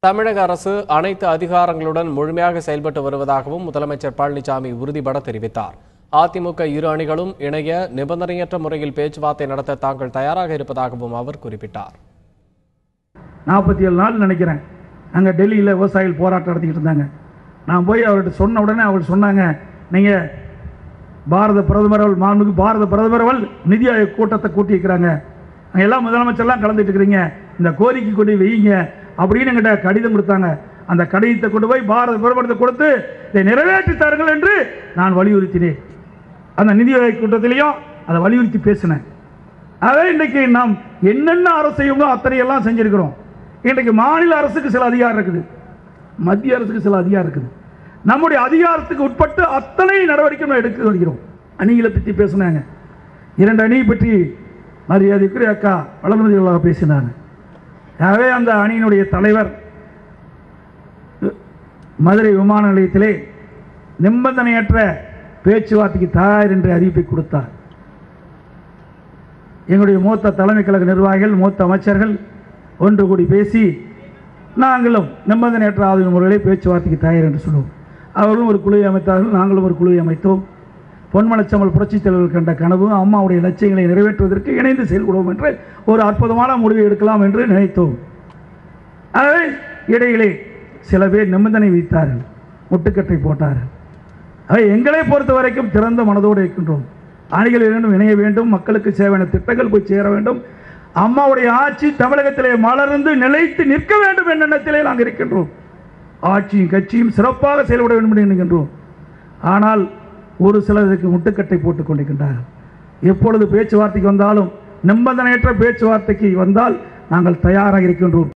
தமிழக அரசு அனைத்து அதிகாரங்களுடன் முழுமையாக செயல்பட்டு வருவதாகவும் முதலமைச்சர் பழனிசாமி உறுதிபட தெரிவித்தார். அதிமுக இரு அணிகளும் இணைய நிபந்தனையற்ற முறையில் பேச்சுவார்த்தை நடத்த தாங்கள் தயாராக இருப்பதாகவும் அவர் குறிப்பிட்டார். 47 நாள் நினைக்கிறேன் அங்கே டெல்லியில் விவசாயிகள் போராட்டம் நடத்திக்கிட்டு இருந்தாங்க. நான் போய் அவர்கிட்ட சொன்ன உடனே அவர் சொன்னாங்க, நீங்கள் பாரத பிரதமர் அவர்கள் நிதி ஆயோக் கூட்டத்தை கூட்டியிருக்கிறாங்க, அங்கே எல்லாம் முதலமைச்சர்லாம் கலந்துட்டு இருக்கிறீங்க, இந்த கோரிக்கை கொண்டு வையுங்க அப்படின்னு என்கிட்ட கடிதம் கொடுத்தாங்க. அந்த கடிதத்தை கொண்டு போய் பாரத பிரதமருக்கு கொடுத்து இதை நிறைவேற்றி தாருங்கள் என்று நான் வலியுறுத்தினேன். அந்த நிதி ஆயோக் கூட்டத்திலையும் அதை வலியுறுத்தி பேசினேன். அதே இன்றைக்கு நாம் என்னென்ன அரசு செய்யுங்களோ அத்தனையெல்லாம் செஞ்சிருக்கிறோம். இன்றைக்கு மாநில அரசுக்கு சில அதிகாரம் இருக்குது, மத்திய அரசுக்கு சில அதிகாரம் இருக்குது. நம்முடைய அதிகாரத்துக்கு உட்பட்டு அத்தனை நடவடிக்கை எடுக்க வருகிறோம். அணிகளை பற்றி பேசினாங்க, 2 அணியை பற்றி மரியாதைக்குரிய அக்கா வளர்மதிகளாக பேசினாங்க. ஆகவே அந்த அணியினுடைய தலைவர் மதுரை விமான நிலையத்திலே நிபந்தனையற்ற பேச்சுவார்த்தைக்கு தயார் என்ற அறிவிப்பை கொடுத்தார். எங்களுடைய மூத்த தலைமை கழக நிர்வாகிகள், மூத்த அமைச்சர்கள் ஒன்று கூடி பேசி நாங்களும் நிபந்தனையற்ற ஆதரவு முறையிலே பேச்சுவார்த்தைக்கு தயார் என்று சொல்லுவோம். அவர்களும் ஒரு குழுவை அமைத்தார்கள், நாங்களும் ஒரு குழுவை அமைத்தோம். பொன்மனச்செம்மல் புரட்சித் தலைவர் கண்ட கனவு அம்மாவுடைய லட்சியங்களை நிறைவேற்றுவதற்கு இணைந்து செயல்படுவோம் என்று ஒரு அற்புதமான முடிவை எடுக்கலாம் என்று நினைத்தோம். ஆகவே இடையிலே சில பேர் நிபந்தனை வைத்தார்கள், முட்டுக்கட்டை போட்டார்கள். அவை எங்களை பொறுத்த வரைக்கும் திறந்த மனதோடு இருக்கின்றோம். அணிகள் இரண்டும் இணைய வேண்டும், மக்களுக்கு சேவையான திட்டங்கள் போய் சேர வேண்டும், அம்மாவுடைய ஆட்சி தமிழகத்திலே மலர்ந்து நிலைத்து நிற்க வேண்டும் என்ற எண்ணத்திலே நாங்கள் இருக்கின்றோம். ஆட்சியும் கட்சியும் சிறப்பாக செயல்பட வேண்டும் என்று எண்ணுகின்றோம். ஆனால் ஒரு சிலருக்கு முட்டுக்கட்டை போட்டுக் கொண்டிருக்கின்றார்கள். எப்பொழுது பேச்சுவார்த்தைக்கு வந்தாலும் நிபந்தனையற்ற பேச்சுவார்த்தைக்கு வந்தால் நாங்கள் தயாராக இருக்கின்றோம்.